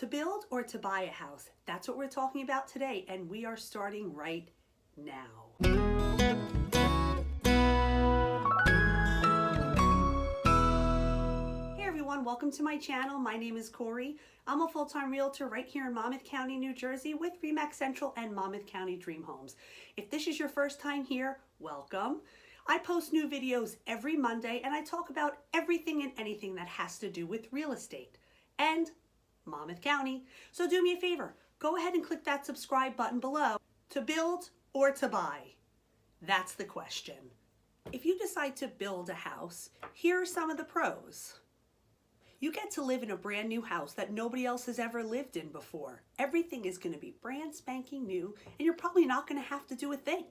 To build or to buy a house? That's what we're talking about today, and we are starting right now. Hey everyone, welcome to my channel. My name is Corey. I'm a full-time realtor right here in Monmouth County, New Jersey with RE/MAX Central and Monmouth County Dream Homes. If this is your first time here, welcome. I post new videos every Monday and I talk about everything and anything that has to do with real estate and Monmouth County. So do me a favor, go ahead and click that subscribe button below. To build or to buy? That's the question. If you decide to build a house, here are some of the pros. You get to live in a brand new house that nobody else has ever lived in before. Everything is going to be brand spanking new and you're probably not going to have to do a thing.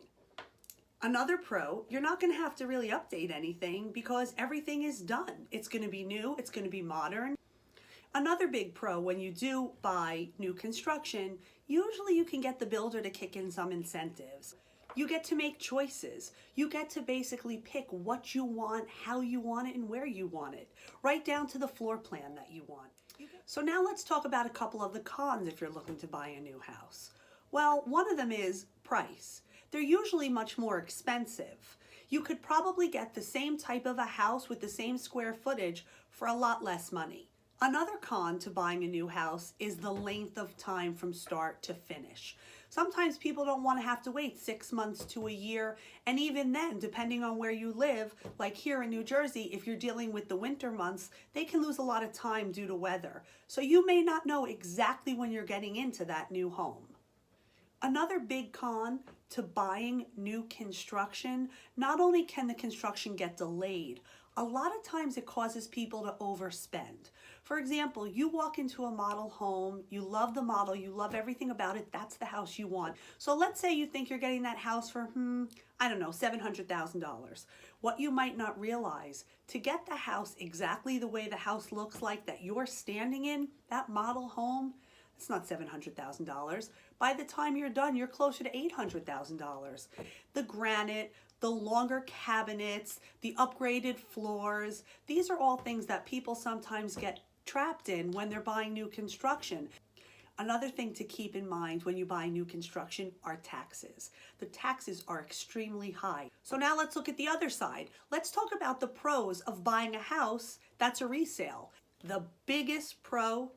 Another pro, you're not going to have to really update anything because everything is done. It's going to be new, it's going to be modern. Another big pro, when you do buy new construction, usually you can get the builder to kick in some incentives. You get to make choices. You get to basically pick what you want, how you want it, and where you want it, right down to the floor plan that you want. So now let's talk about a couple of the cons if you're looking to buy a new house. Well, one of them is price. They're usually much more expensive. You could probably get the same type of a house with the same square footage for a lot less money. Another con to buying a new house is the length of time from start to finish. Sometimes people don't want to have to wait 6 months to a year, and even then, depending on where you live, like here in New Jersey, if you're dealing with the winter months, they can lose a lot of time due to weather. So you may not know exactly when you're getting into that new home. Another big con to buying new construction, not only can the construction get delayed, a lot of times it causes people to overspend. For example, you walk into a model home, you love the model, you love everything about it, that's the house you want. So let's say you think you're getting that house for, I don't know, $700,000. What you might not realize, to get the house exactly the way the house looks like that you're standing in, that model home, it's not $700,000. By the time you're done, you're closer to $800,000. The granite, the longer cabinets, the upgraded floors, these are all things that people sometimes get trapped in when they're buying new construction. Another thing to keep in mind when you buy new construction are taxes. The taxes are extremely high. So now let's look at the other side. Let's talk about the pros of buying a house that's a resale. The biggest pro,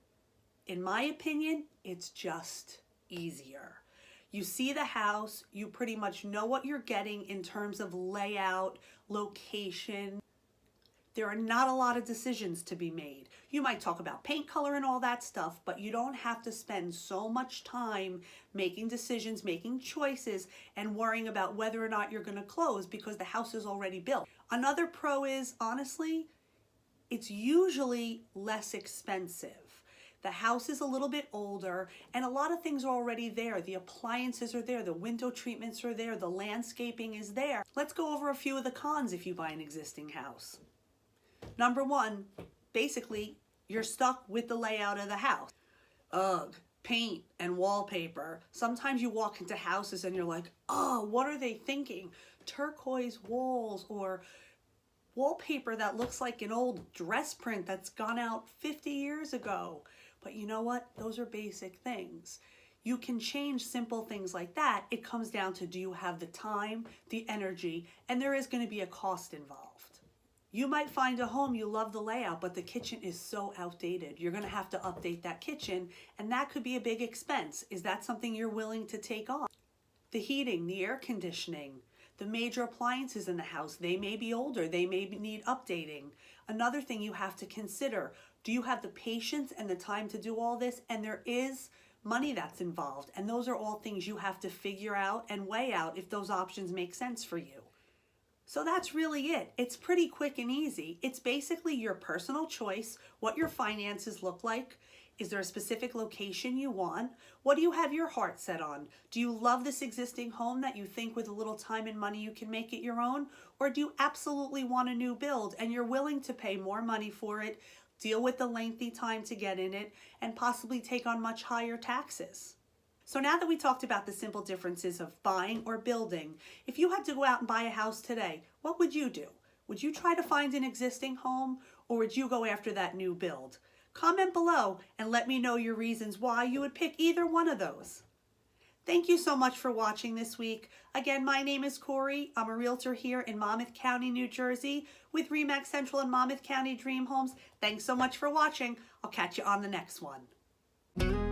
in my opinion, it's just easier. You see the house, you pretty much know what you're getting in terms of layout, location. There are not a lot of decisions to be made. You might talk about paint color and all that stuff, but you don't have to spend so much time making decisions, making choices, and worrying about whether or not you're going to close because the house is already built. Another pro is, honestly, it's usually less expensive. The house is a little bit older and a lot of things are already there. The appliances are there, the window treatments are there, the landscaping is there. Let's go over a few of the cons if you buy an existing house. Number one, basically, you're stuck with the layout of the house. Ugh, paint and wallpaper. Sometimes you walk into houses and you're like, oh, what are they thinking? Turquoise walls or wallpaper that looks like an old dress print that's gone out 50 years ago. But you know what? Those are basic things. You can change simple things like that. It comes down to, do you have the time, the energy, and there is going to be a cost involved. You might find a home, you love the layout, but the kitchen is so outdated. You're going to have to update that kitchen, and that could be a big expense. Is that something you're willing to take on? The heating, the air conditioning, the major appliances in the house, they may be older, they may need updating. Another thing you have to consider, do you have the patience and the time to do all this? And there is money that's involved. And those are all things you have to figure out and weigh out if those options make sense for you. So that's really it. It's pretty quick and easy. It's basically your personal choice, what your finances look like. Is there a specific location you want? What do you have your heart set on? Do you love this existing home that you think with a little time and money you can make it your own? Or do you absolutely want a new build and you're willing to pay more money for it, deal with the lengthy time to get in it, and possibly take on much higher taxes? So now that we talked about the simple differences of buying or building, if you had to go out and buy a house today, what would you do? Would you try to find an existing home or would you go after that new build? Comment below and let me know your reasons why you would pick either one of those. Thank you so much for watching this week. Again, my name is Corey. I'm a realtor here in Monmouth County, New Jersey with RE/MAX Central and Monmouth County Dream Homes. Thanks so much for watching. I'll catch you on the next one.